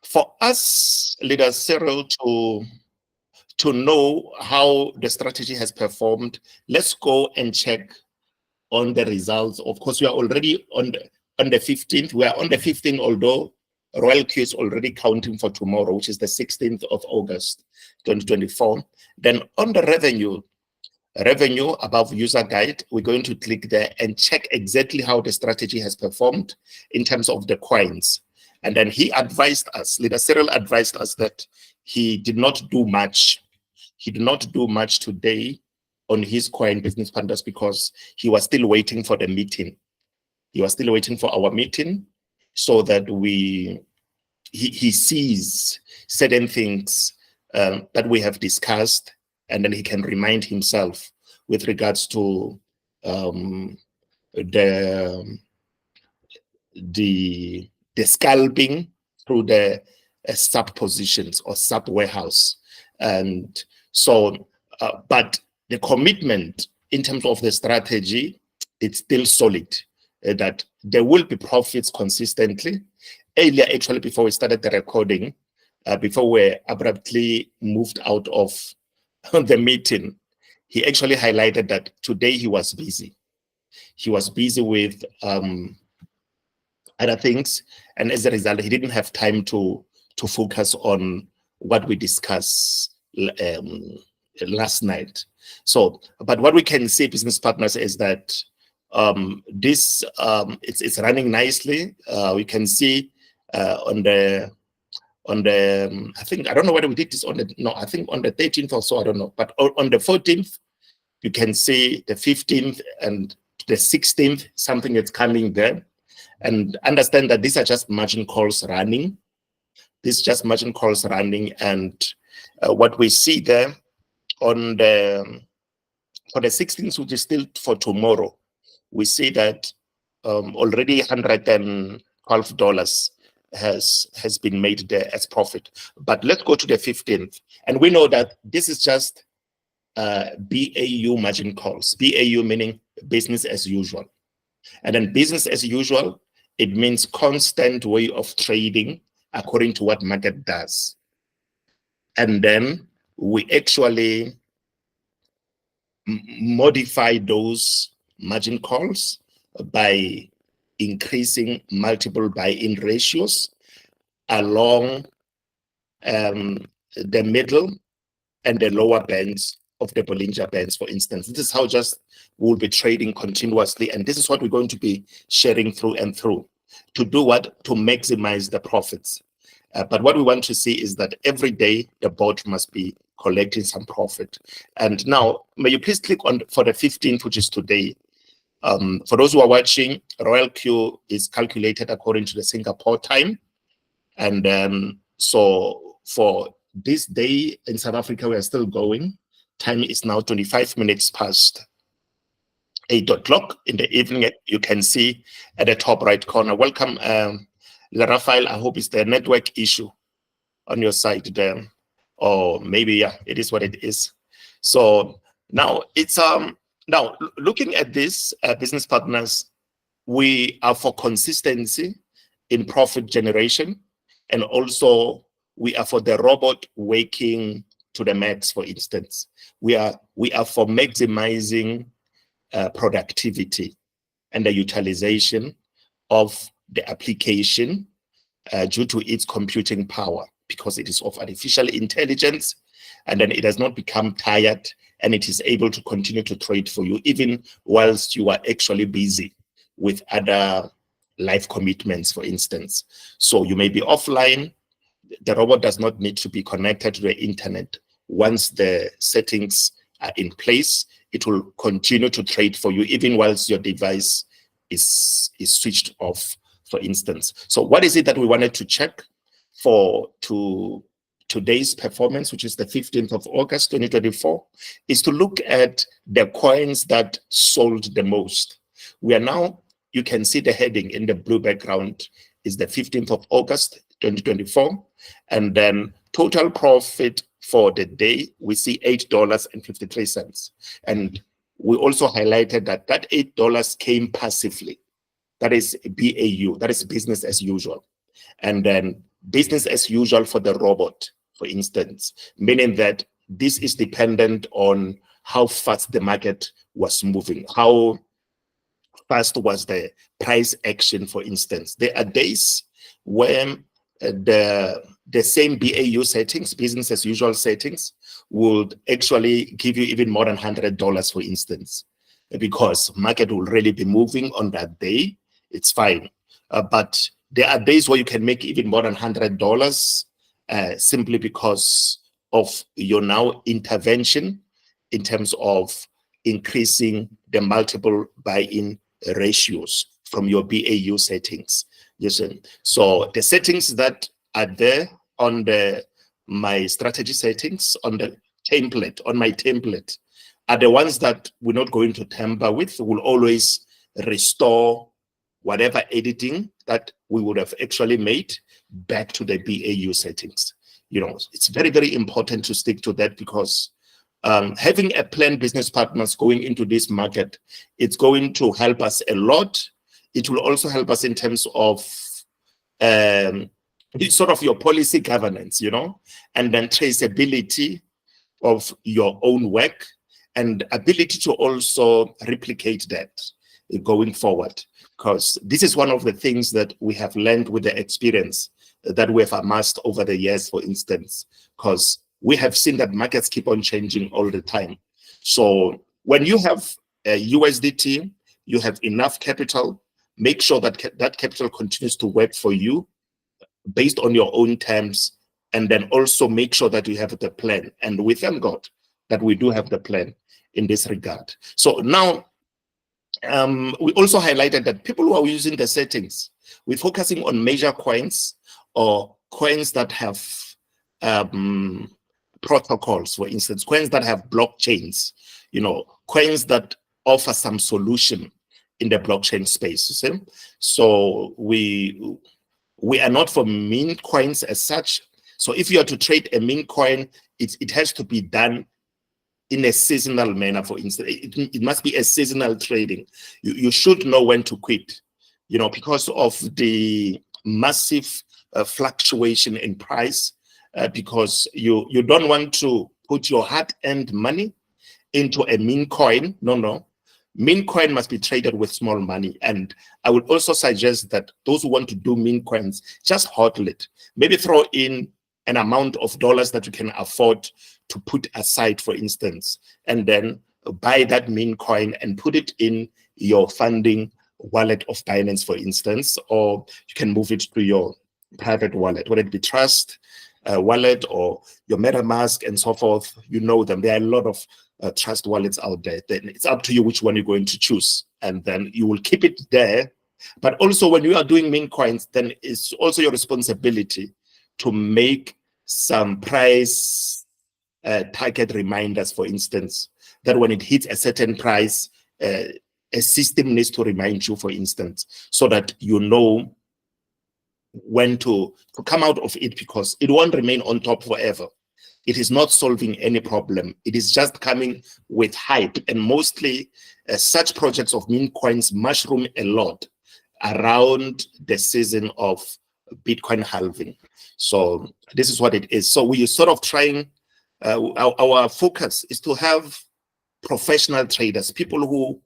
For us, leader Cyril, to know how the strategy has performed, let's go and check on the results. Of course, we are already on the 15th. We are on the 15th, although Royal Q is already counting for tomorrow, which is the 16th of August, 2024. Then on the revenue above user guide, we're going to click there and check exactly how the strategy has performed in terms of the coins. And then he advised us, Leader Cyril advised us that he did not do much. He did not do much today on his coin business partners because he was still waiting for the meeting. He was still waiting for our meeting so that he sees certain things that we have discussed, and then he can remind himself with regards to the scalping through the sub positions or sub warehouse. And so, but the commitment in terms of the strategy, it's still solid, that there will be profits consistently. Earlier, actually, before we started the recording, before we abruptly moved out of the meeting, he actually highlighted that today he was busy. He was busy with other things, and as a result, he didn't have time to focus on what we discussed last night. So, but what we can see, business partners, is that this it's running nicely. We can see on the I think, I don't know whether we did this on the, no, I think on the 13th or so, I don't know, but on the 14th, you can see the 15th and the 16th, something that's coming there. And understand that these are just margin calls running. These just margin calls running, and what we see there on the for the 16th, which is still for tomorrow, we see that already $112 has been made there as profit. But let's go to the 15th, and we know that this is just BAU margin calls. BAU meaning business as usual, and then business as usual, it means constant way of trading according to what market does. And then we actually modify those margin calls by increasing multiple buy-in ratios along the middle and the lower bands of the Bollinger Bands, for instance. This is how just we'll be trading continuously, and this is what we're going to be sharing through and through. To do what? To maximize the profits. But what we want to see is that every day the board must be collecting some profit. And now, may you please click on for the 15th, which is today. For those who are watching, Royal Q is calculated according to the Singapore time. And so for this day in South Africa, we are still going. Time is now 25 minutes past 8 o'clock in the evening. You can see at the top right corner. Welcome, Raphael. I hope it's the network issue on your side there, or maybe, yeah, it is what it is. So now it's now looking at this, business partners, we are for consistency in profit generation, and also we are for the robot waking to the max. For instance, we are for maximizing productivity and the utilization of the application due to its computing power, because it is of artificial intelligence, and then it does not become tired, and it is able to continue to trade for you even whilst you are actually busy with other life commitments, for instance. So you may be offline. The robot does not need to be connected to the internet. Once the settings are in place, it will continue to trade for you even whilst your device is switched off, for instance. So what is it that we wanted to check for today's performance, which is the 15th of August, 2024, is to look at the coins that sold the most. We are now, you can see the heading in the blue background is the 15th of August, 2024. And then total profit for the day, we see $8.53. And we also highlighted that that $8 came passively. That is BAU, that is business as usual. And then business as usual for the robot, for instance, meaning that this is dependent on how fast the market was moving, how fast was the price action, for instance. There are days when the same BAU settings, business as usual settings, would actually give you even more than $100, for instance, because market will really be moving on that day. It's fine. But there are days where you can make even more than $100 simply because of your now intervention in terms of increasing the multiple buy-in ratios from your BAU settings. Listen, so the settings that are there on my strategy settings on the template, on my template, are the ones that we're not going to tamper with. We'll always restore whatever editing that we would have actually made back to the BAU settings. It's very, very important to stick to that, because having a planned business partners going into this market, it's going to help us a lot. It will also help us in terms of sort of your policy governance, and then traceability of your own work and ability to also replicate that going forward. Because this is one of the things that we have learned with the experience that we have amassed over the years, for instance, because we have seen that markets keep on changing all the time. So when you have a USDT, you have enough capital, make sure that that capital continues to work for you based on your own terms, and then also make sure that you have the plan. And we thank God that we do have the plan in this regard. So now, we also highlighted that people who are using the settings, we're focusing on major coins or coins that have protocols, for instance, coins that have blockchains, coins that offer some solution in the blockchain space. You see? So we are not for meme coins as such. So if you are to trade a meme coin, it has to be done in a seasonal manner, for instance. It must be a seasonal trading. You should know when to quit, because of the massive fluctuation in price, because you don't want to put your hard-earned money into a meme coin. No. Meme coin must be traded with small money. And I would also suggest that those who want to do meme coins, just hodl it. Maybe throw in an amount of dollars that you can afford to put aside, for instance, and then buy that meme coin and put it in your funding wallet of Binance, for instance, or you can move it to your private wallet, whether it be Trust wallet or your MetaMask and so forth. You know them. There are a lot of Trust wallets out there. Then it's up to you which one you're going to choose, and then you will keep it there. But also, when you are doing meme coins, then it's also your responsibility to make some price target reminders, for instance, that when it hits a certain price, a system needs to remind you, for instance, so that you know when to come out of it, because it won't remain on top forever. It is not solving any problem. It is just coming with hype. And mostly such projects of meme coins mushroom a lot around the season of Bitcoin halving. So this is what it is. So we are sort of trying, our focus is to have professional traders, people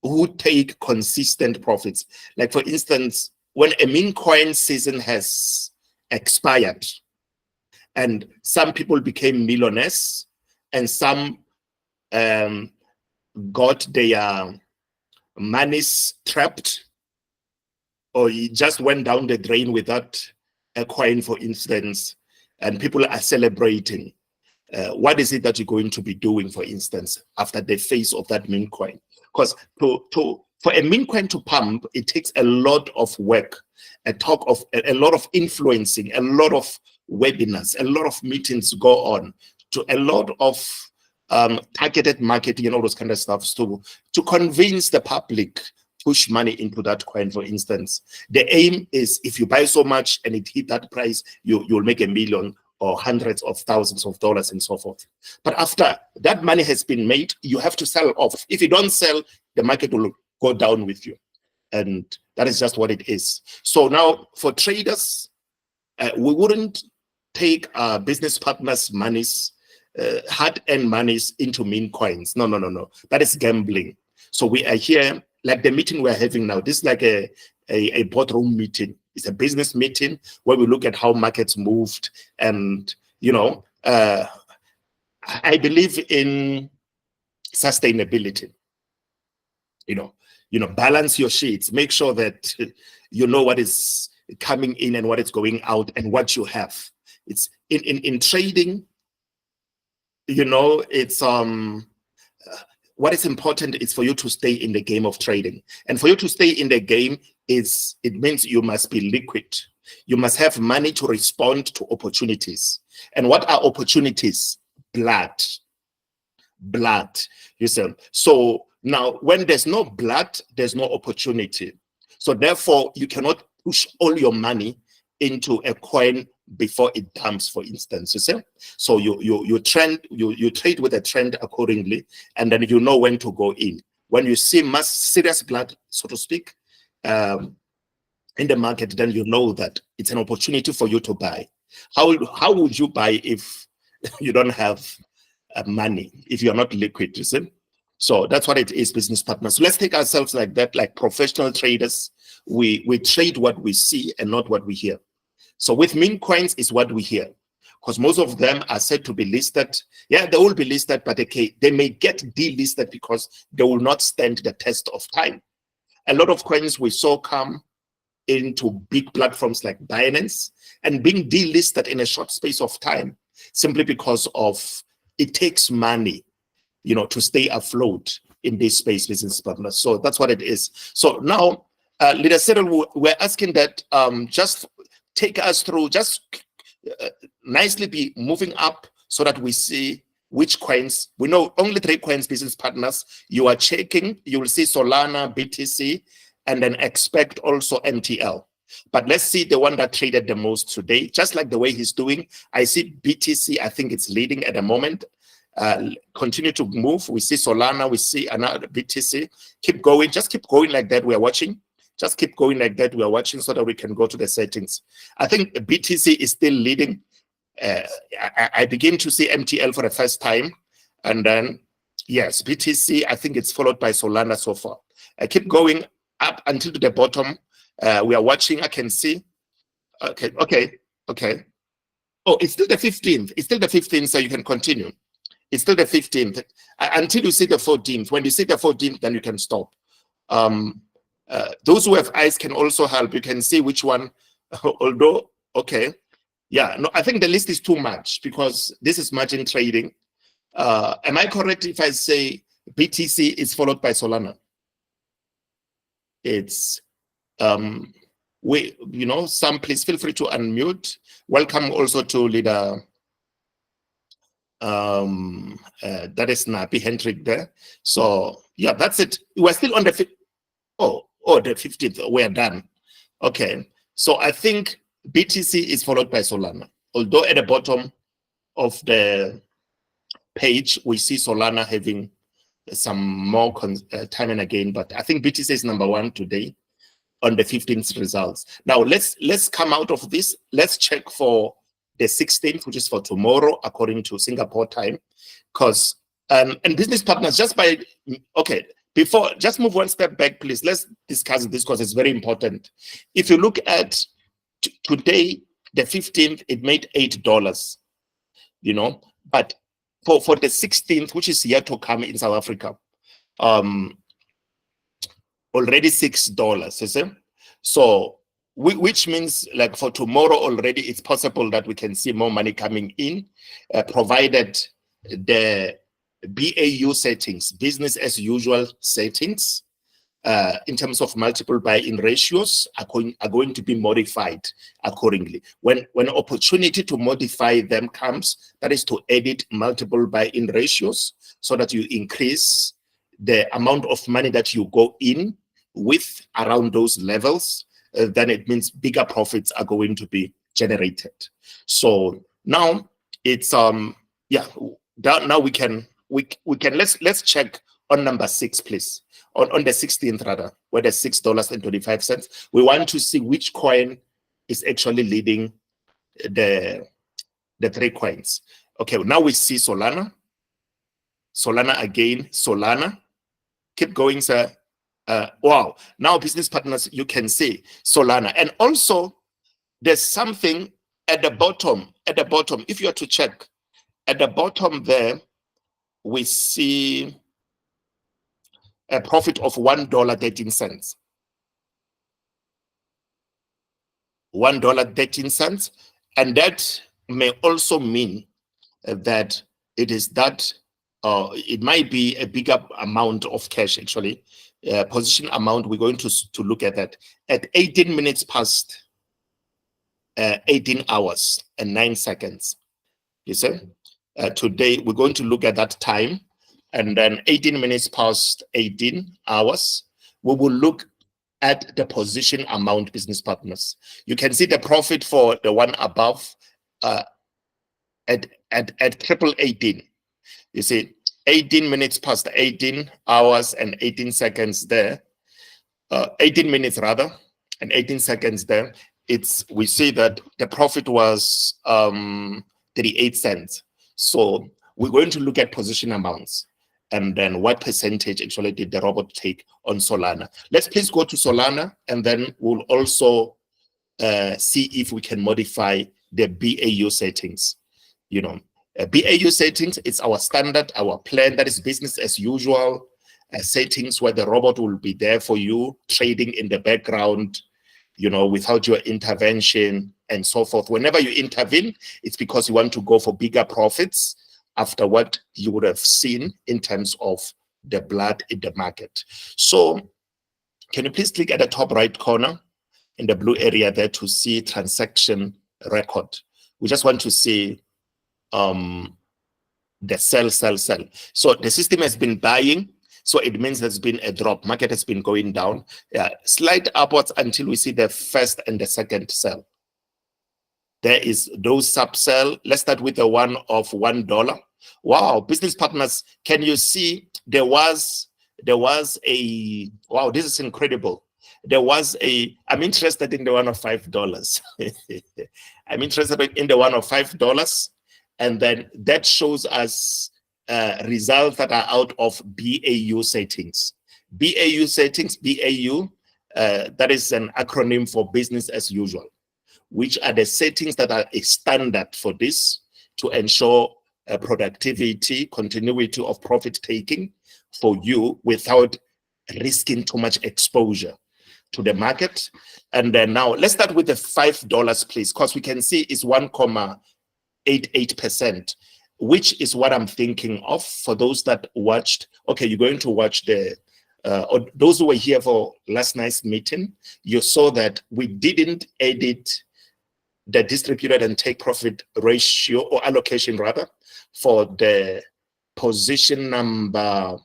who take consistent profits. Like, for instance, when a meme coin season has expired and some people became millionaires and some got their monies trapped, or it just went down the drain without a coin, for instance, and people are celebrating, what is it that you're going to be doing, for instance, after the phase of that meme coin? Because for a meme coin to pump, it takes a lot of work, a lot of influencing, a lot of webinars, a lot of meetings go on, to a lot of targeted marketing and all those kind of stuff to convince the public, push money into that coin, for instance. The aim is, if you buy so much and it hit that price, you'll make $1 million or hundreds of thousands of dollars and so forth. But after that money has been made, you have to sell off. If you don't sell, the market will go down with you. And that is just what it is. So now for traders, We wouldn't take our business partners' monies, hard-earned monies into meme coins. No, no, no, no. That is gambling. So we are here, like the meeting we're having now. This is like a boardroom meeting. It's a business meeting where we look at how markets moved. And, you know, I believe in sustainability. You know, balance your sheets. Make sure that you know what is coming in and what is going out and what you have. It's in trading, you know, it's what is important is for you to stay in the game of trading. And for you to stay in the game it means you must be liquid. You must have money to respond to opportunities. And what are opportunities? Blood. You see. So now when there's no blood, there's no opportunity. So therefore you cannot push all your money into a coin before it dumps, for instance, you see. So you trade with a trend accordingly, and then you know when to go in. When you see serious blood, so to speak, in the market, then you know that it's an opportunity for you to buy. How would you buy if you don't have money, if you're not liquid, you see? So that's what it is, business partners. So let's take ourselves like that, like professional traders. We trade what we see and not what we hear. So with meme coins is what we hear, because most of them are said to be listed. Yeah, they will be listed, but they may get delisted because they will not stand the test of time. A lot of coins we saw come into big platforms like Binance and being delisted in a short space of time, simply because of it takes money, you know, to stay afloat in this space, business partners. So that's what it is. So now, Leader Cyril, we're asking that just take us through, just nicely be moving up so that we see which coins. We know only 3 coins, business partners. You are checking, you will see Solana, BTC, and then expect also MTL. But let's see the one that traded the most today, just like the way he's doing. I see BTC, I think it's leading at the moment. Continue to move. We see Solana, we see another BTC. Keep going, just keep going like that. We're watching. Just keep going like that. We're watching so that we can go to the settings. I think BTC is still leading. I begin to see MTL for the first time. And then, yes, BTC, I think it's followed by Solana so far. I keep going up until to the bottom. We are watching. I can see. Okay. Oh, it's still the 15th. It's still the 15th, so you can continue. It's still the 15th until you see the 14th. When you see the 14th, then you can stop. Those who have eyes can also help. You can see which one, although, okay. Yeah, no, I think the list is too much because this is margin trading. Am I correct if I say BTC is followed by Solana? It's, some please feel free to unmute. Welcome also to leader, that is Napi Hendrik there. So yeah, that's it. We're still on the, the 15th, we're done. Okay, so I think BTC is followed by Solana. Although at the bottom of the page, we see Solana having some more time and again, but I think BTC is number 1 today on the 15th results. Now let's come out of this. Let's check for the 16th, which is for tomorrow, according to Singapore time. Because and business partners, before, just move one step back, please. Let's discuss this because it's very important. If you look at today, the 15th, it made $8, but for the 16th, which is yet to come in South Africa, already $6, you see? So, which means like for tomorrow already, it's possible that we can see more money coming in, provided the BAU settings, business as usual settings, in terms of multiple buy-in ratios are going to be modified accordingly. When opportunity to modify them comes, that is to edit multiple buy-in ratios so that you increase the amount of money that you go in with around those levels, then it means bigger profits are going to be generated. So now it's now we can let's check on number 6, please. On the 16th rather, where there's $6.25. We want to see which coin is actually leading the three coins. Okay, now we see Solana. Solana again, Solana. Keep going, sir. Wow. Now, business partners, you can see Solana. And also, there's something at the bottom. At the bottom, if you are to check, at the bottom there, we see a profit of $1.13. $1.13. And that may also mean that it is that it might be a bigger amount of cash, actually. Position amount, we're going to look at that. At 18 minutes past 18 hours and 9 seconds, you see? Today, we're going to look at that time. And then 18 minutes past 18 hours, we will look at the position amount, business partners. You can see the profit for the one above at 18. You see, 18 minutes past 18 hours and 18 seconds there, 18 minutes rather, and 18 seconds there. We see that the profit was 38 cents. So we're going to look at position amounts and then what percentage actually did the robot take on Solana. Let's please go to Solana, and then we'll also see if we can modify the BAU settings. You know, BAU settings, it's our standard, our plan, that is business as usual settings where the robot will be there for you, trading in the background, you know, without your intervention and so forth. Whenever you intervene, it's because you want to go for bigger profits after what you would have seen in terms of the blood in the market. So can you please click at the top right corner in the blue area there to see transaction record? We just want to see the sell. So the system has been buying, so it means there's been a drop. Market has been going down, slight upwards until we see the first and the second sell. There is those sub-sell. Let's start with the one of $1. Wow, business partners, can you see there was a, wow, this is incredible. I'm interested in the one of $5. I'm interested in the one of $5. And then that shows us results that are out of BAU settings. BAU settings, BAU, that is an acronym for business as usual, which are the settings that are a standard for this to ensure productivity, continuity of profit taking for you without risking too much exposure to the market. And then now let's start with the $5, please, because we can see it's 1.88%, which is what I'm thinking of for those that watched. Okay, you're going to watch the, or those who were here for last night's meeting, you saw that we didn't edit the distributed and take profit ratio or allocation rather for the position number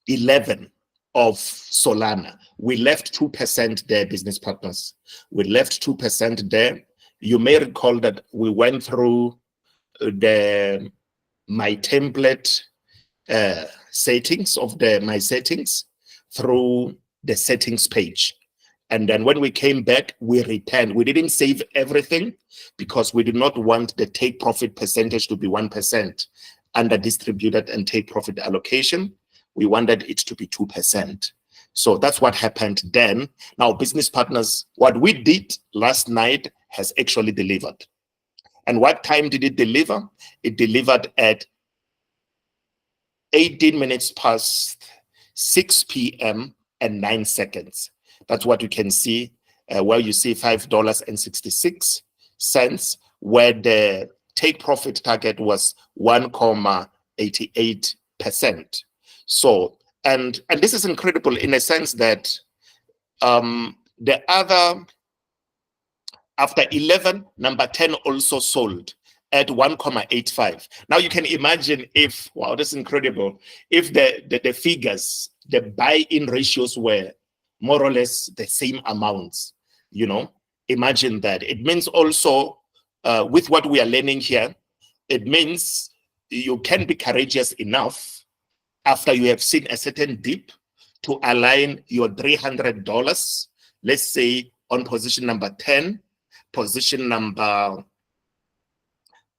11 of Solana. We left 2% there, business partners. We left 2% there. You may recall that we went through my template settings of my settings through the settings page. And then when we came back, we returned. We didn't save everything because we did not want the take profit percentage to be 1% under distributed and take profit allocation. We wanted it to be 2%. So that's what happened then. Now, business partners, what we did last night has actually delivered. And what time did it deliver? It delivered at 18 minutes past 6 p.m. and 9 seconds. That's what you can see, where you see $5.66, where the take profit target was 1.88%. So, and this is incredible in a sense that the other, after 11, number 10 also sold at 1.85. Now you can imagine if, wow, that's incredible, if the figures, the buy-in ratios were more or less the same amounts, you know, imagine that. It means also, with what we are learning here, it means you can be courageous enough after you have seen a certain dip to align your $300, let's say on position number 10, position number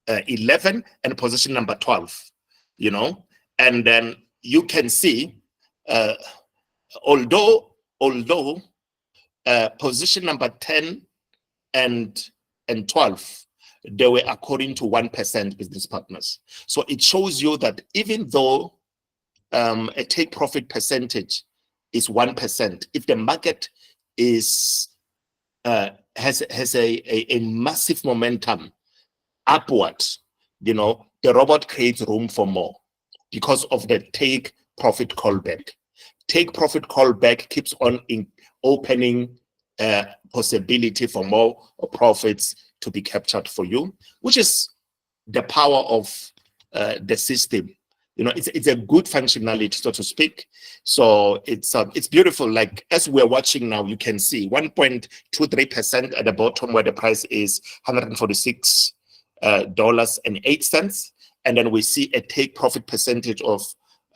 11 and position number 12, you know, and then you can see, although position number 10 and 12, they were according to 1% business partners. So it shows you that even though a take profit percentage is 1%, if the market is has a massive momentum upward, you know, the robot creates room for more because of the take profit callback. Take profit callback keeps on opening possibility for more profits to be captured for you, which is the power of the system. You know, it's a good functionality, so to speak. So it's beautiful. Like as we're watching now, you can see 1.23% at the bottom where the price is $146.08, and then we see a take profit percentage of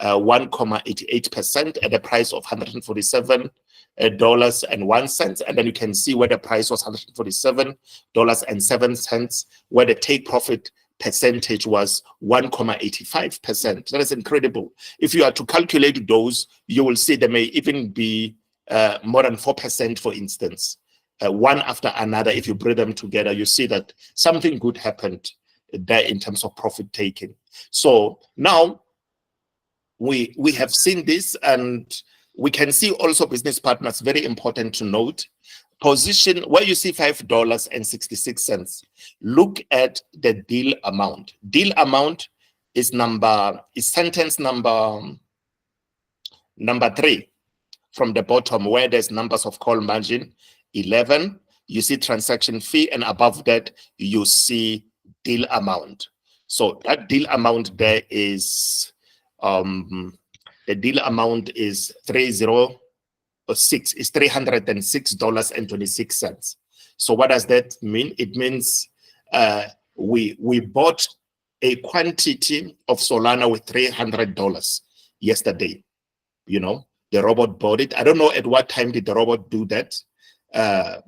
1.88% at the price of $147.01, and then you can see where the price was $147.07, where the take profit percentage was 1.85%. That is incredible. If you are to calculate those, you will see there may even be more than 4%, for instance, one after another. If you bring them together, you see that something good happened there in terms of profit taking. So now we have seen this, and we can see also, business partners, very important to note, position where you see $5.66. Look at the deal amount. Deal amount is sentence number 3 from the bottom, where there's numbers of call margin 11. You see transaction fee, and above that you see deal amount. So that deal amount there is the deal amount is $306.26. So what does that mean? It means we bought a quantity of Solana with $300 yesterday. You know, the robot bought it. I don't know at what time did the robot do that. No,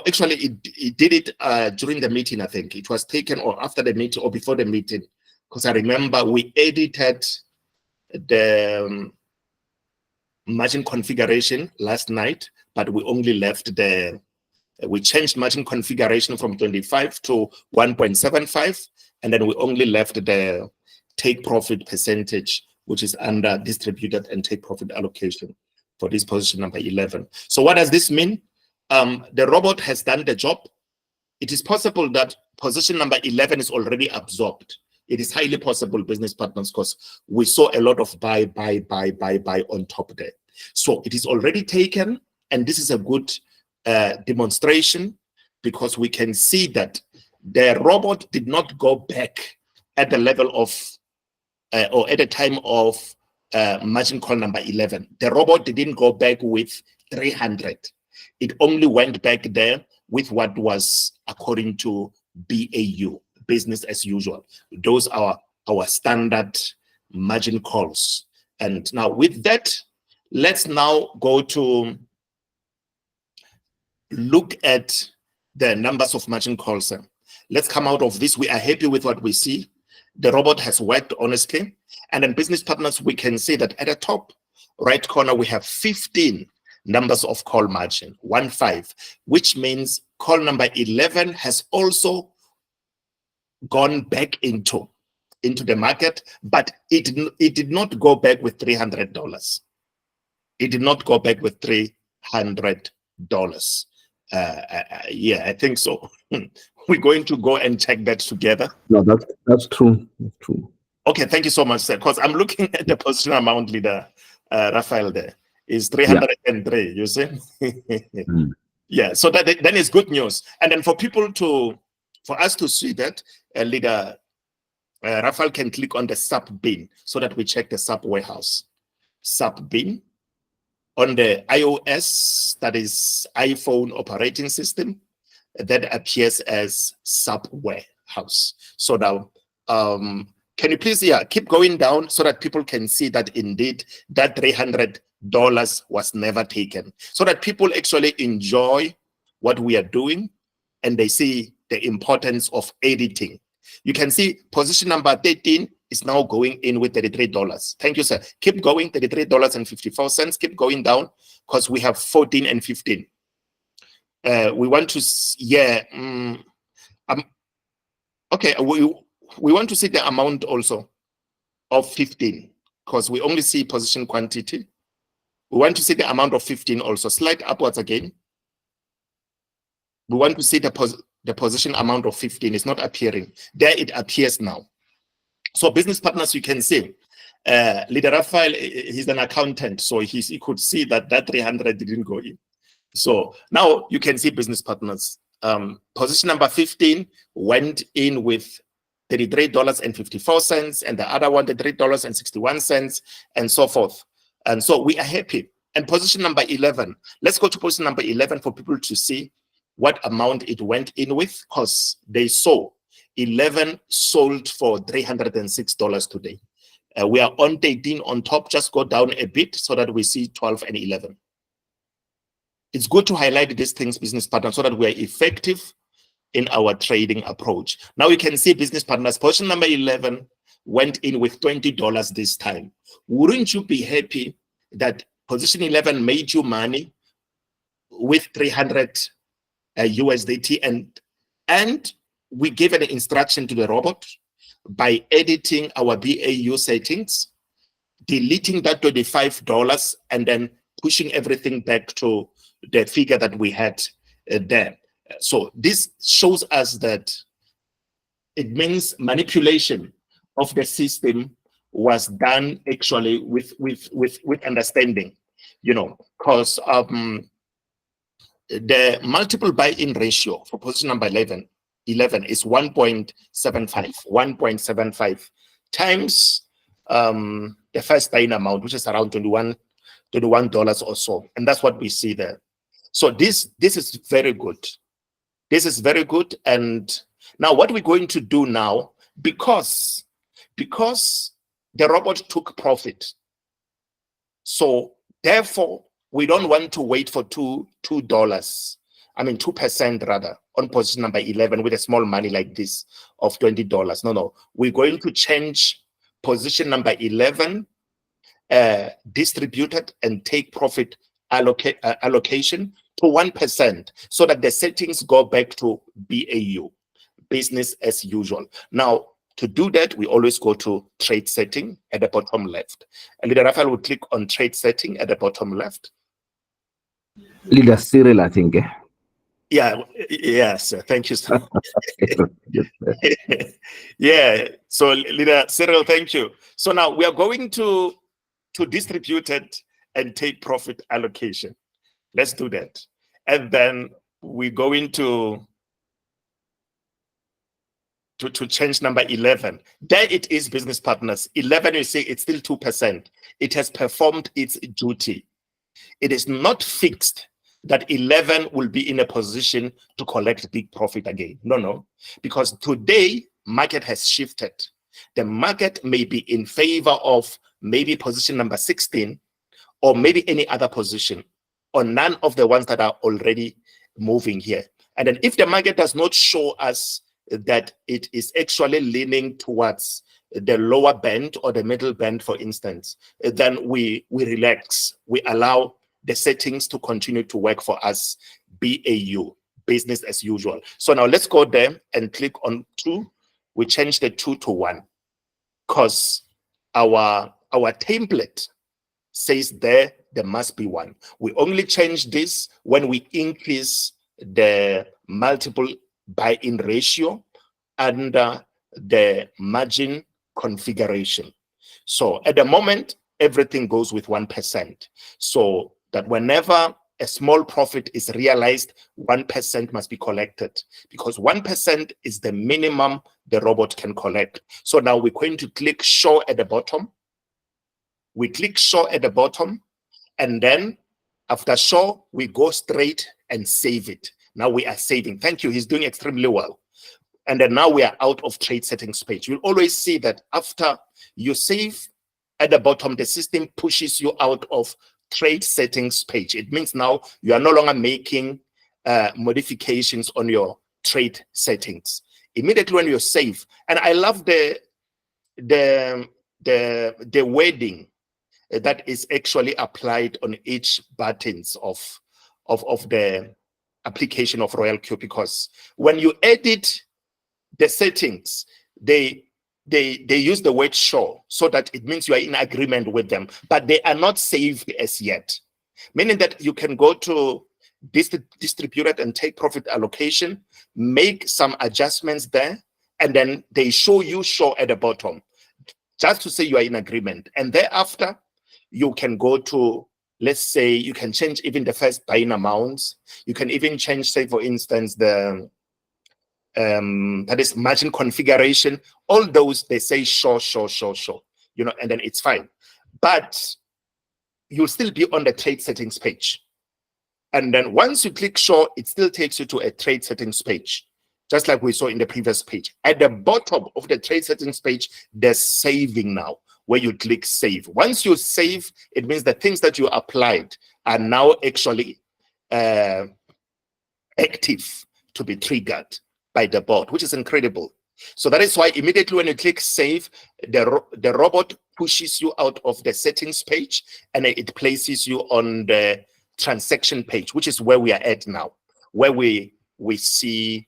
actually, it did it during the meeting. I think it was taken or after the meeting or before the meeting, because I remember we edited the margin configuration last night, but we only left we changed margin configuration from 25 to 1.75, and then we only left the take profit percentage, which is under distributed and take profit allocation for this position number 11. So what does this mean? The robot has done the job. It is possible that position number 11 is already absorbed. It is highly possible, business partners, because we saw a lot of buy on top there. So it is already taken, and this is a good demonstration, because we can see that the robot did not go back at the level of or at the time of margin call number 11. The robot didn't go back with 300. It only went back there with what was according to BAU, business as usual. Those are our standard margin calls. And now with that, let's now go to look at the numbers of margin calls. Let's come out of this. We are happy with what we see. The robot has worked honestly. And then business partners, we can see that at the top right corner, we have 15 numbers of call margin, 15, which means call number 11 has also gone back into the market, but it did not go back with $300. It did not go back with $300. Yeah, I think so. We're going to go and check that together. No, that's true. That's true. Okay, thank you so much, sir. Because I'm looking at the position amount leader, Raphael, there is 303. You see? Yeah. So that then is good news. And then for us to see that, leader Raphael can click on the sub bin so that we check the sub warehouse. Sub bin on the iOS, that is iPhone operating system, that appears as sub warehouse. So now, can you please keep going down so that people can see that indeed that $300 was never taken, so that people actually enjoy what we are doing and they see the importance of editing. You can see position number 13 is now going in with $33. Thank you, sir. Keep going, $33.54. Keep going down because we have 14 and 15. We want to, okay, we want to see the amount also of 15 because we only see position quantity. We want to see the amount of 15 also. Slide upwards again. We want to see the position amount of 15 is not appearing. There it appears now. So business partners, you can see, Leader Raphael, he's an accountant, so he could see that 300 didn't go in. So now you can see business partners. Position number 15 went in with $33.54, and the other one, $33.61, and so forth. And so we are happy. And position number 11, let's go to position number 11 for people to see what amount it went in with, because they saw 11 sold for $306 today. We are on 13 on top, just go down a bit so that we see 12 and 11. It's good to highlight these things, business partners, so that we are effective in our trading approach. Now you can see business partners, position number 11 went in with $20 this time. Wouldn't you be happy that position 11 made you money with 300 USDT, and we gave an instruction to the robot by editing our BAU settings, deleting that $25, and then pushing everything back to the figure that we had there. So this shows us that it means manipulation of the system was done actually with understanding, you know, because the multiple buy-in ratio for position number 11 is 1.75 times the first buy-in amount, which is around $21 or so, and that's what we see there. So this is very good. This is very good. And now what we're going to do now, because the robot took profit, so therefore we don't want to wait for $2% rather on position number 11 with a small money like this of $20. No, we're going to change position number 11 distributed and take profit allocation to 1%, so that the settings go back to BAU, business as usual. Now, to do that, we always go to trade setting at the bottom left. And Leader Raphael will click on trade setting at the bottom left. Leader Cyril, I think. Yeah, yes, thank you, sir. Yeah, so Leader Cyril, thank you. So now we are going to distribute it and take profit allocation. Let's do that. And then we go into to change number 11. There it is, business partners. 11, you see, it's still 2%. It has performed its duty. It is not fixed that 11 will be in a position to collect big profit again. No, because today market has shifted. The market may be in favor of maybe position number 16 or maybe any other position, or none of the ones that are already moving here. And then if the market does not show us that it is actually leaning towards the lower band or the middle band, for instance, then we relax. We allow the settings to continue to work for us, BAU, business as usual. So now let's go there and click on 2. We change the 2 to 1 because our template says there must be 1. We only change this when we increase the multiple buy-in ratio under the margin configuration. So at the moment, everything goes with 1%. So that whenever a small profit is realized, 1% must be collected, because 1% is the minimum the robot can collect. So now we're going to click show at the bottom. We click show at the bottom, and then after show, we go straight and save it. Now we are saving. Thank you. He's doing extremely well. And then now we are out of trade settings page. You'll always see that after you save at the bottom, the system pushes you out of trade settings page. It means now you are no longer making modifications on your trade settings. Immediately when you save, and I love the wording that is actually applied on each buttons of the application of RoyalQ, because when you edit the settings, they use the word show, so that it means you are in agreement with them, but they are not saved as yet. Meaning that you can go to distributed and take profit allocation, make some adjustments there, and then they show at the bottom, just to say you are in agreement. And thereafter, you can go to, let's say, you can change even the first buying amounts. You can even change, say, for instance, the that is margin configuration. All those, they say show, you know, and then it's fine. But you'll still be on the trade settings page. And then once you click show, it still takes you to a trade settings page, just like we saw in the previous page. At the bottom of the trade settings page, there's saving now, where you click save. Once you save, it means the things that you applied are now actually active to be triggered by the bot, which is incredible. So that is why immediately when you click save, the robot pushes you out of the settings page and it places you on the transaction page, which is where we are at now, where we see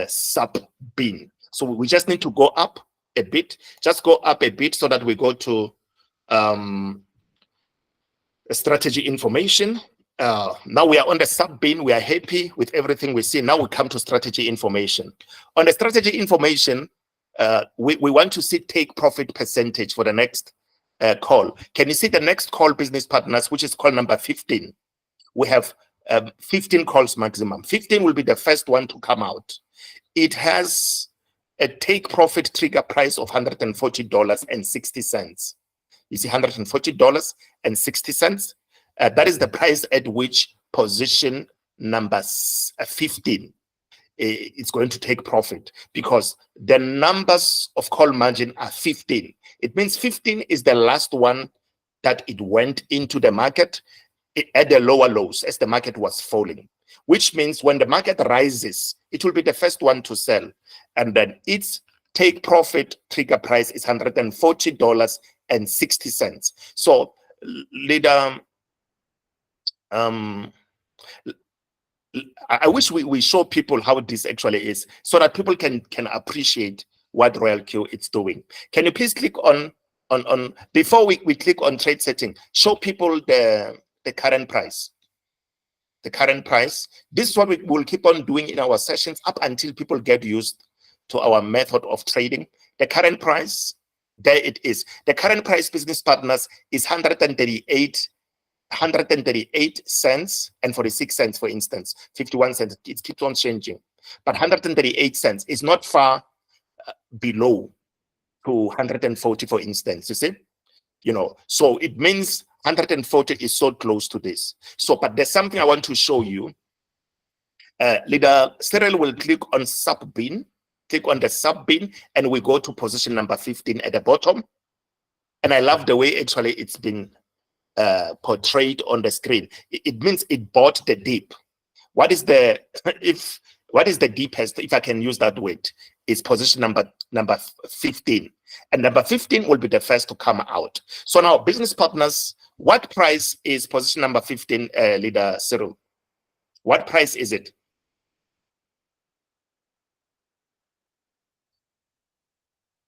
sub bin. So we just need to go up a bit, so that we go to strategy information. Now we are on the sub bin. We are happy with everything we see. Now we come to strategy information. On the strategy information, we want to see take profit percentage for the next call. Can you see the next call, business partners, which is call number 15? We have 15 calls maximum. 15 will be the first one to come out. It has a take profit trigger price of $140.60. You see, $140.60. That is the price at which position number 15 is going to take profit, because the numbers of call margin are 15. It means 15 is the last one that it went into the market at the lower lows as the market was falling, which means when the market rises, it will be the first one to sell. And then its take profit trigger price is $140.60. So, leader, I wish we show people how this actually is, so that people can appreciate what RoyalQ is doing. Can you please click on before we click on trade setting, show people the current price. The current price. This is what we will keep on doing in our sessions up until people get used to our method of trading. The current price, there it is. The current price, business partners, is 138 cents and 46 cents, for instance, 51 cents. It keeps on changing, but 138 cents is not far below to 140, for instance. You see, you know, so it means 140 is so close to this. So, but there's something I want to show you. Leader Cyril will click on sub bin, click on the sub bin, and we go to position number 15 at the bottom. And I love the way actually it's been portrayed on the screen. It means it bought the dip. What is the what is the deepest, if I can use that word, is position number 15, and number 15 will be the first to come out. So now, business partners, what price is position number 15, leader Cyril? What price is it?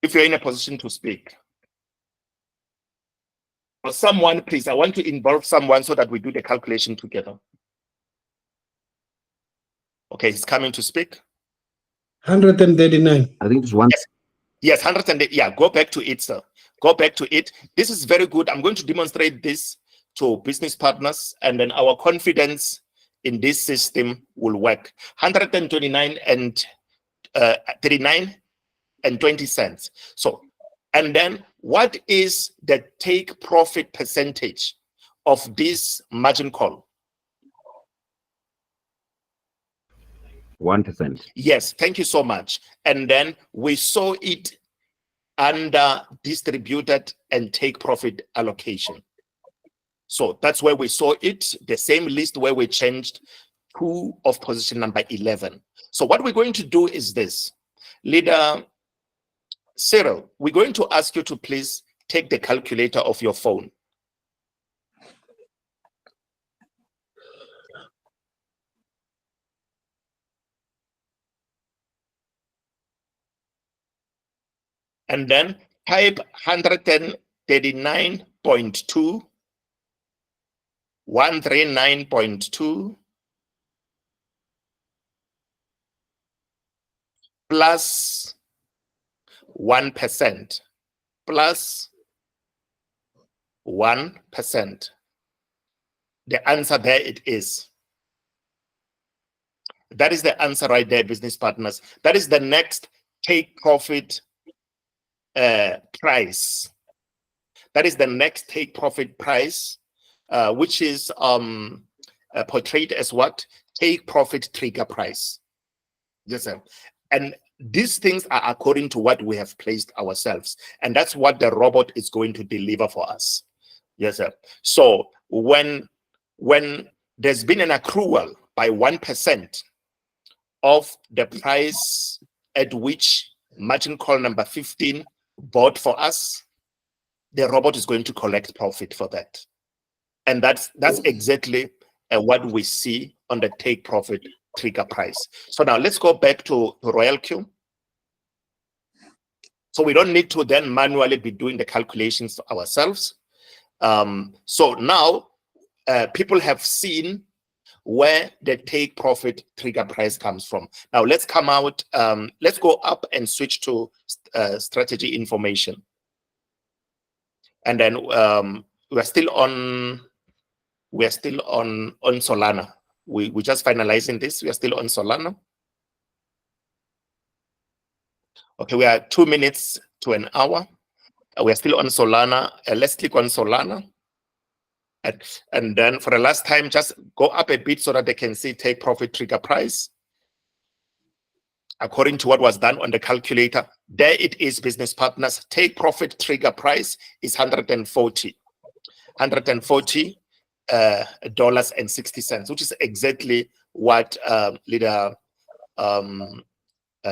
If you're in a position to speak. Or someone, please, I want to involve someone so that we do the calculation together. Okay, he's coming to speak. 139. I think it's one. Yes, 108. Yeah, go back to it, sir. Go back to it. This is very good. I'm going to demonstrate this to business partners, and then our confidence in this system will work. 129 and 39 and 20 cents. So, and then what is the take profit percentage of this margin call? 1%. Yes, thank you so much. And then we saw it under distributed and take profit allocation. So that's where we saw it, the same list where we changed 2 of position number 11. So what we're going to do is this. Leader Cyril, we're going to ask you to please take the calculator of your phone. And then type 139.2, 139.2 plus 1%, plus 1%. The answer there it is. That is the answer right there, business partners. That is the next take profit price. That is the next take profit price, which is portrayed as what? Take profit trigger price. Yes, sir. And these things are according to what we have placed ourselves. And that's what the robot is going to deliver for us. Yes, sir. So when there's been an accrual by 1% of the price at which margin call number 15 bought for us, the robot is going to collect profit for that. And that's exactly what we see on the take profit trigger price. So now let's go back to Royal Q. So we don't need to then manually be doing the calculations ourselves. So now people have seen where the take profit trigger price comes from. Now let's come out, let's go up and switch to strategy information. And then we're still on Solana. We're just finalizing this. We are still on Solana. Okay, we are 2 minutes to an hour. We are still on Solana. Let's click on Solana. And then for the last time, just go up a bit so that they can see take profit trigger price. According to what was done on the calculator, there it is, business partners. Take profit trigger price is $140, $140.60, which is exactly what leader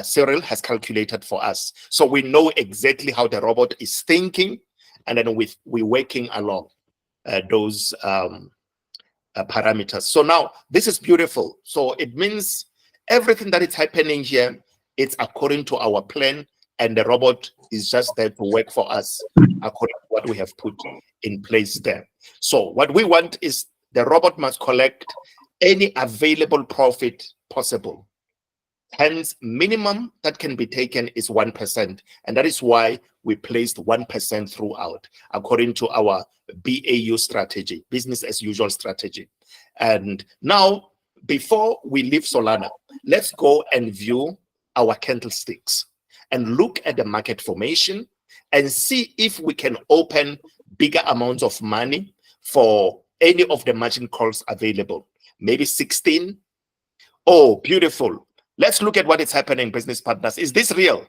Cyril has calculated for us. So we know exactly how the robot is thinking, and then we're working along those parameters. So now this is beautiful. So it means everything that is happening here, it's according to our plan, and the robot is just there to work for us according to what we have put in place there. So what we want is the robot must collect any available profit possible. Hence, minimum that can be taken is 1%. And that is why we placed 1% throughout, according to our BAU strategy, business as usual strategy. And now, before we leave Solana, let's go and view our candlesticks and look at the market formation and see if we can open bigger amounts of money for any of the margin calls available. Maybe 16. Oh, beautiful. Let's look at what is happening, business partners. Is this real?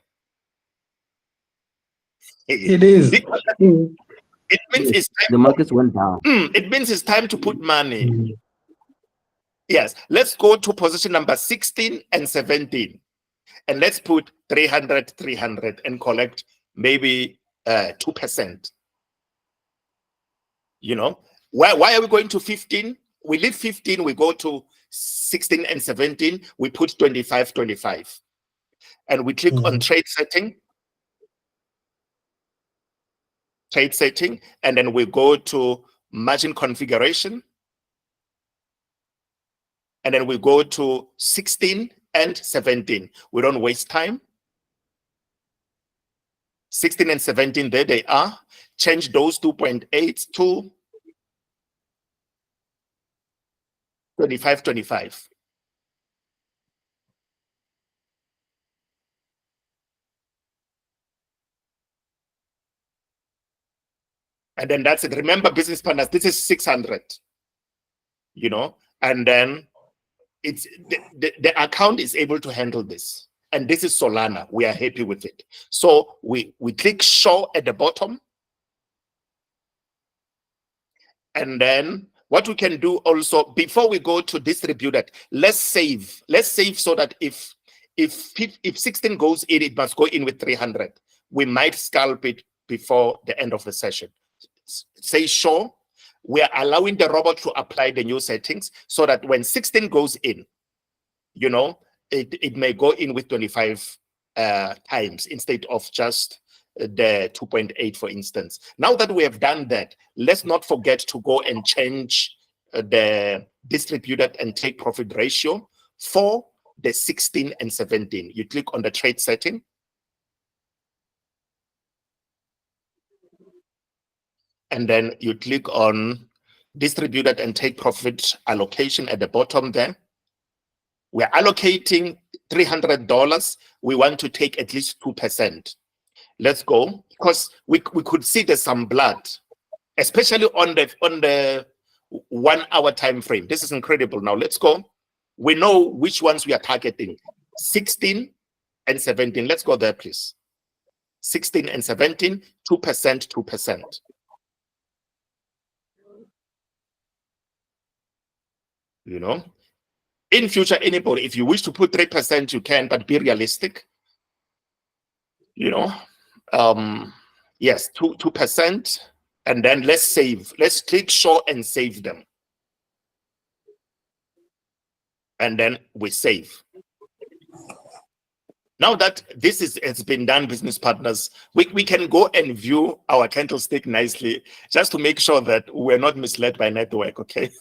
It is. It means it's time. The markets went down. It means it's time to put money. Yes. Let's go to position number 16 and 17. And let's put 300, 300 and collect maybe 2%. You know, why are we going to 15? We leave 15, we go to 16 and 17, we put 25, 25. And we click on trade setting, and then we go to margin configuration. And then we go to 16 and 17. We don't waste time. 16 and 17, there they are. Change those 2.8 to 25, 25. And then that's it. Remember, business partners, this is 600, you know, and then it's the account is able to handle this. And this is Solana. We are happy with it. So we click show at the bottom. And then what we can do also, before we go to distributed, let's save so that if 16 goes in, it must go in with 300. We might scalp it before the end of the session. Say sure, we are allowing the robot to apply the new settings so that when 16 goes in, you know, it may go in with 25 times instead of just the 2.8, for instance. Now that we have done that, let's not forget to go and change the distributed and take profit ratio for the 16 and 17. You click on the trade setting. And then you click on distributed and take profit allocation at the bottom there. We're allocating $300. We want to take at least 2%. Let's go, because we could see there's some blood, especially on the 1 hour time frame. This is incredible. Now let's go. We know which ones we are targeting. 16 and 17. Let's go there, please. 16 and 17, 2%, 2%. You know, in future, anybody, if you wish to put 3%, you can, but be realistic. You know, yes, 2%, and then let's save. Let's click show and save them, and then we save. Now that this has been done, business partners, we can go and view our candlestick nicely, just to make sure that we're not misled by network. Okay.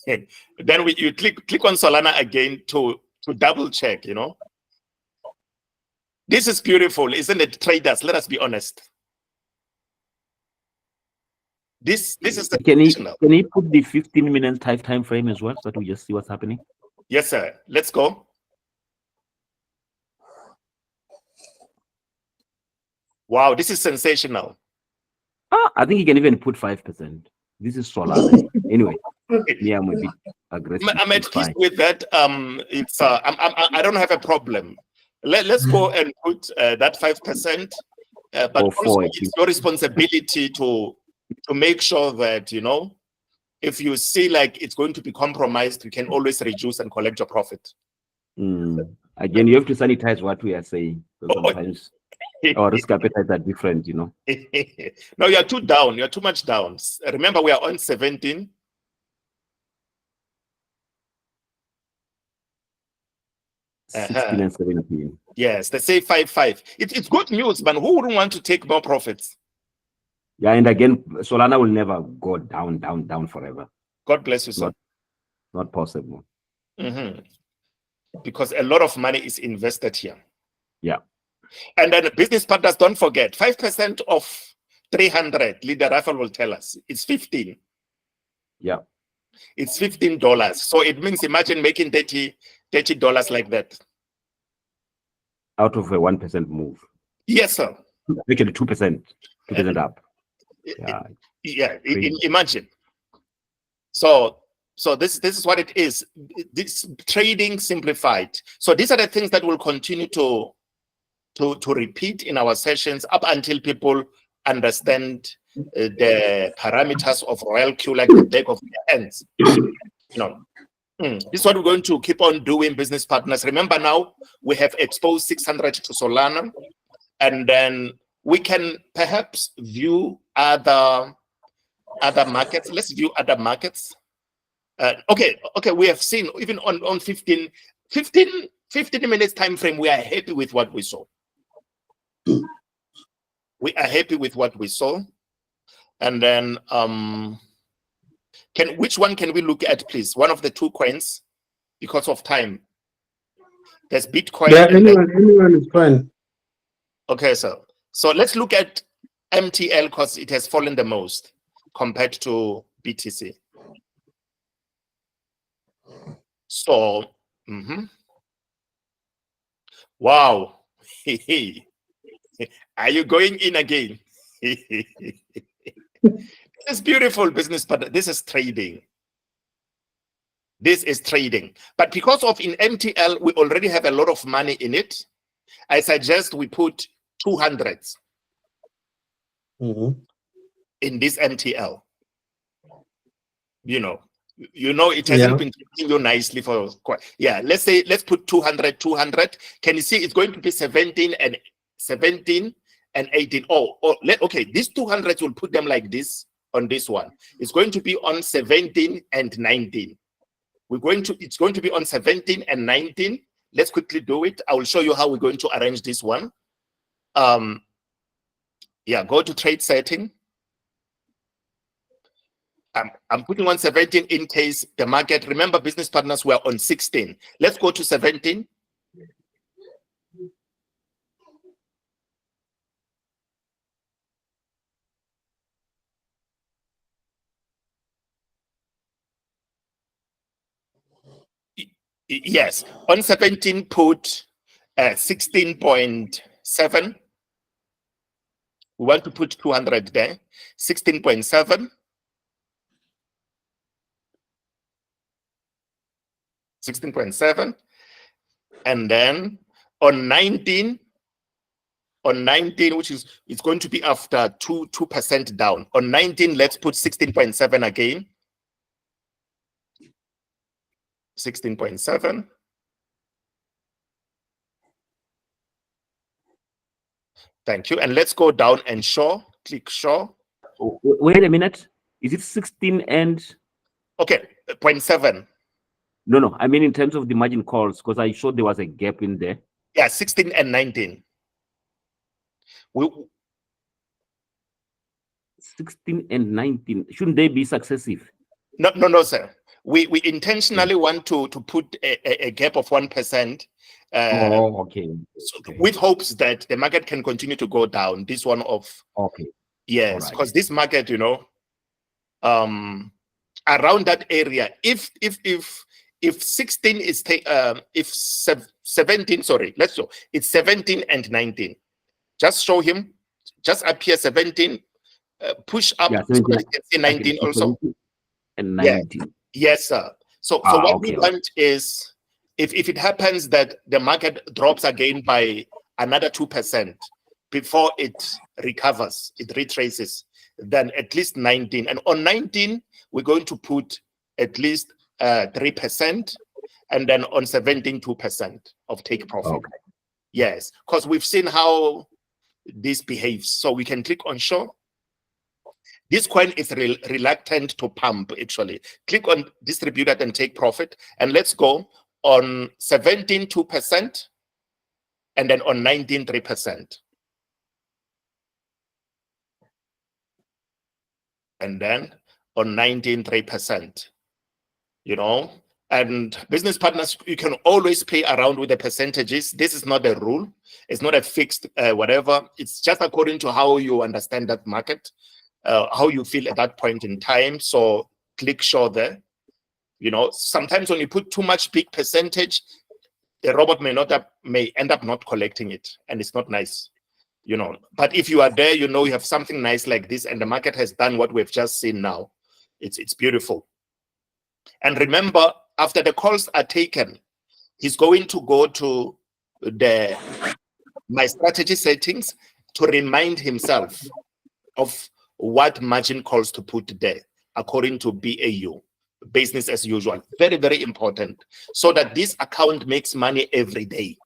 Then you click on Solana again to double check. You know. This is beautiful, isn't it, traders? Let us be honest. This is the can you put the 15-minute time frame as well, so that we just see what's happening? Yes, sir. Let's go. Wow, this is sensational. I think you can even put 5%. This is Solana. Anyway, yeah, I'm a bit aggressive. I'm at peace with that. It's I don't have a problem. Let's go and put that 5%. But also it's your responsibility to make sure that, you know, if you see like it's going to be compromised, you can always reduce and collect your profit. Again, you have to sanitize what we are saying. So sometimes our risk appetites are different, you know. No, you're too down. You're too much down. Remember, we are on 17. 16 and 17. Yes, they say 5.5. It's good news, man. Who wouldn't want to take more profits? Yeah, and again, Solana will never go down forever. God bless you, sir. Not possible. Because a lot of money is invested here. Yeah. And then business partners, don't forget, 5% of 300, Leader Rafael will tell us, it's 15. Yeah. It's $15. So it means, imagine making $30 like that. Out of a 1% move. Yes, sir. Actually, 2% up. Yeah. Imagine. So this is what it is. This trading simplified. So these are the things that will continue to repeat in our sessions up until people understand the parameters of Royal Q like the back of their hands. You know, this is what we're going to keep on doing, business partners. Remember, now we have exposed 600 to Solana, and then we can perhaps view other markets. Let's view other markets. Okay, we have seen even on 15 minutes time frame, we are happy with what we saw. We are happy with what we saw. And then which one can we look at, please? One of the two coins, because of time. There's Bitcoin. Yeah, anyone is fine. Okay, so let's look at MTL because it has fallen the most compared to BTC. So, wow. Are you going in again? This is beautiful, business, but this is trading. This is trading. But because of in MTL, we already have a lot of money in it. I suggest we put 200s in this MTL. it hasn't been treating you nicely for quite. Yeah, let's put 200, 200. Can you see it's going to be 17 and 18? Okay, these 200s will put them like this on this one. It's going to be on 17 and 19. It's going to be on 17 and 19. Let's quickly do it. I will show you how we're going to arrange this one. Yeah, go to trade setting. I'm putting on 17 in case the market, remember business partners were on 16. Let's go to 17. Yes, on 17 put 16.7. We want to put 200 there, 16.7. 16.7, and then on 19, which is it's going to be after 2% down. On 19, let's put 16.7 again. 16.7. Thank you. And let's go down and show. Click show. Wait a minute. Is it 16 and? Okay, 0.7. No. I mean in terms of the margin calls, because I showed there was a gap in there. Yeah, 16 and 19. 16 and 19. Shouldn't they be successive? No, sir. We intentionally want to put a gap of 1%. Okay. With hopes that the market can continue to go down. This one of yes, because this market, around that area, if 16 is if 17, sorry, let's show it's 17 and 19. Just show him, just appear 17, push up so that you can see 19 also. And 19. Yeah. Yes, sir. So what we want is if it happens that the market drops again by another 2% before it recovers, it retraces, then at least 19. And on 19, we're going to put at least 3%, and then on 17, 2% of take profit. Okay. Yes, because we've seen how this behaves. So we can click on show. This coin is reluctant to pump, actually. Click on distributed and take profit. And let's go on 17, 2%, and then on 19, 3%. And then on 19, 3%. And business partners, you can always play around with the percentages. This is not a rule. It's not a fixed whatever. It's just according to how you understand that market. How you feel at that point in time. So click show there. Sometimes when you put too much big percentage, the robot may end up not collecting it, and it's not nice. But if you are there, you have something nice like this, and the market has done what we've just seen now. It's beautiful. And remember, after the calls are taken, he's going to go to my strategy settings to remind himself of what margin calls to put there according to BAU, business as usual. Very, very important, so that this account makes money every day.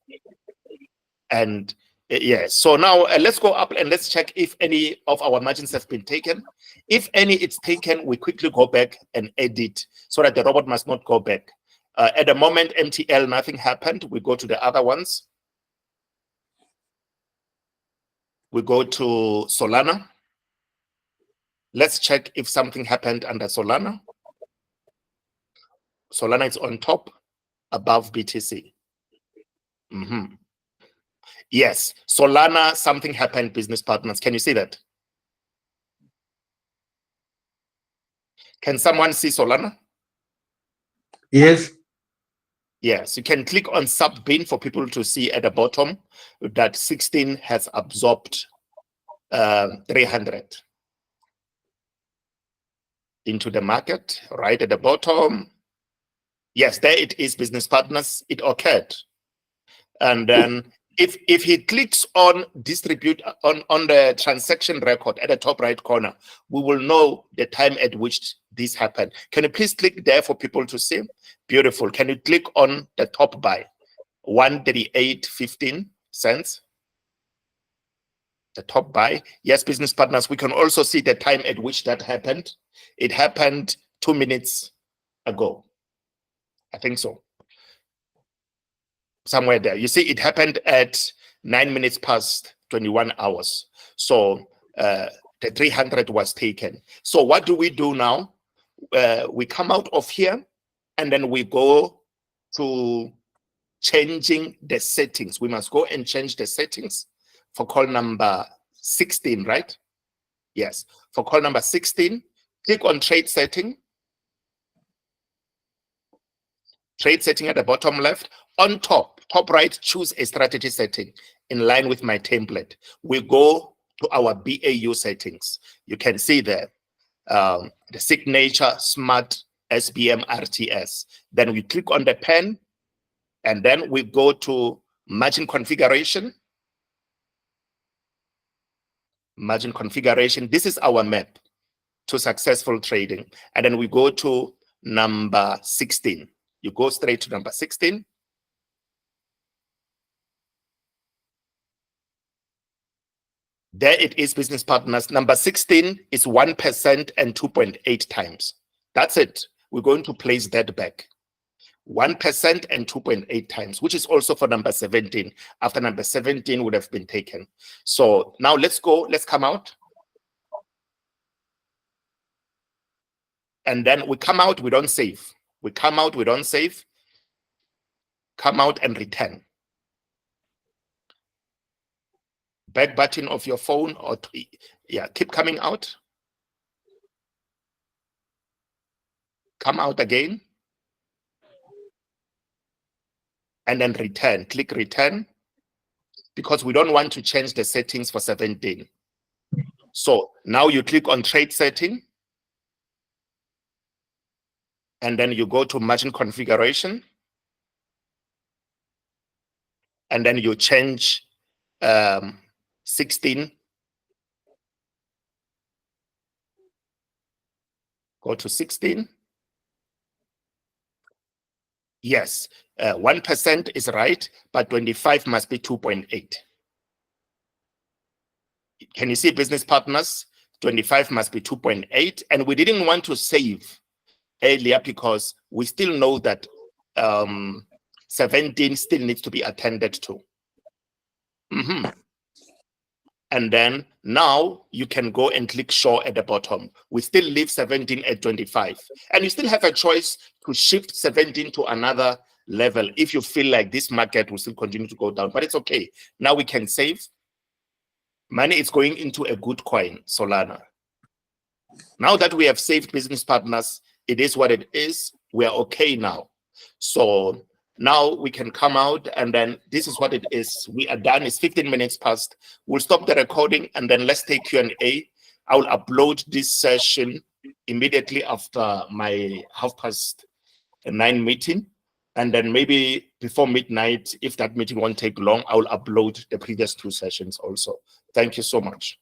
And yes, so now let's go up and let's check if any of our margins have been taken. If any it's taken, we quickly go back and edit so that the robot must not go back. At the moment, MTL, nothing happened. We go to the other ones. We go to Solana. Let's check if something happened under Solana. Solana is on top, above BTC. Yes, Solana, something happened, business partners. Can you see that? Can someone see Solana? Yes. Yes, you can click on sub-bin for people to see at the bottom that 16 has absorbed 300 into the market, right at the bottom. Yes, there it is, business partners. It occurred. And then if he clicks on distribute on the transaction record at the top right corner, we will know the time at which this happened. Can you please click there for people to see? Beautiful. Can you click on the top buy? 138.15 cents. The top buy. Yes, business partners, we can also see the time at which that happened. It happened 2 minutes ago. I think so. Somewhere there. You see, it happened at 9 minutes past 21 hours. So the 300 was taken. So what do we do now? We come out of here and then we go to changing the settings. We must go and change the settings for call number 16, right? Yes. For call number 16, click on trade setting. Trade setting at the bottom left. On top right, choose a strategy setting in line with my template. We go to our BAU settings. You can see there, the signature smart SBM RTS. Then we click on the pen, and then we go to margin configuration. Margin configuration. This is our map to successful trading. And then we go to number 16. You go straight to number 16. There it is, business partners. Number 16 is 1% and 2.8 times. That's it. We're going to place that back. 1% and 2.8 times, which is also for number 17, after number 17 would have been taken. So now let's go, let's come out. And then we come out, we don't save. We come out, we don't save. Come out and return. Back button of your phone, or yeah, keep coming out. Come out again. And then return. Click return, because we don't want to change the settings for 17. So now you click on trade setting, and then you go to margin configuration, and then you change 16. Go to 16. Yes, 1% is right, but 25 must be 2.8. Can you see, business partners? 25 must be 2.8, and we didn't want to save earlier because we still know that 17 still needs to be attended to. And then now you can go and click show at the bottom. We still leave 17 at 25. And you still have a choice to shift 17 to another level if you feel like this market will still continue to go down. But it's okay. Now we can save. Money is going into a good coin, Solana. Now that we have saved, business partners, it is what it is. We are okay now. So now we can come out, and then this is what it is. We are done. It's 15 minutes past. We'll stop the recording, and then let's take Q&A. I will upload this session immediately after my 9:30 meeting. And then maybe before midnight, if that meeting won't take long, I will upload the previous 2 sessions also. Thank you so much.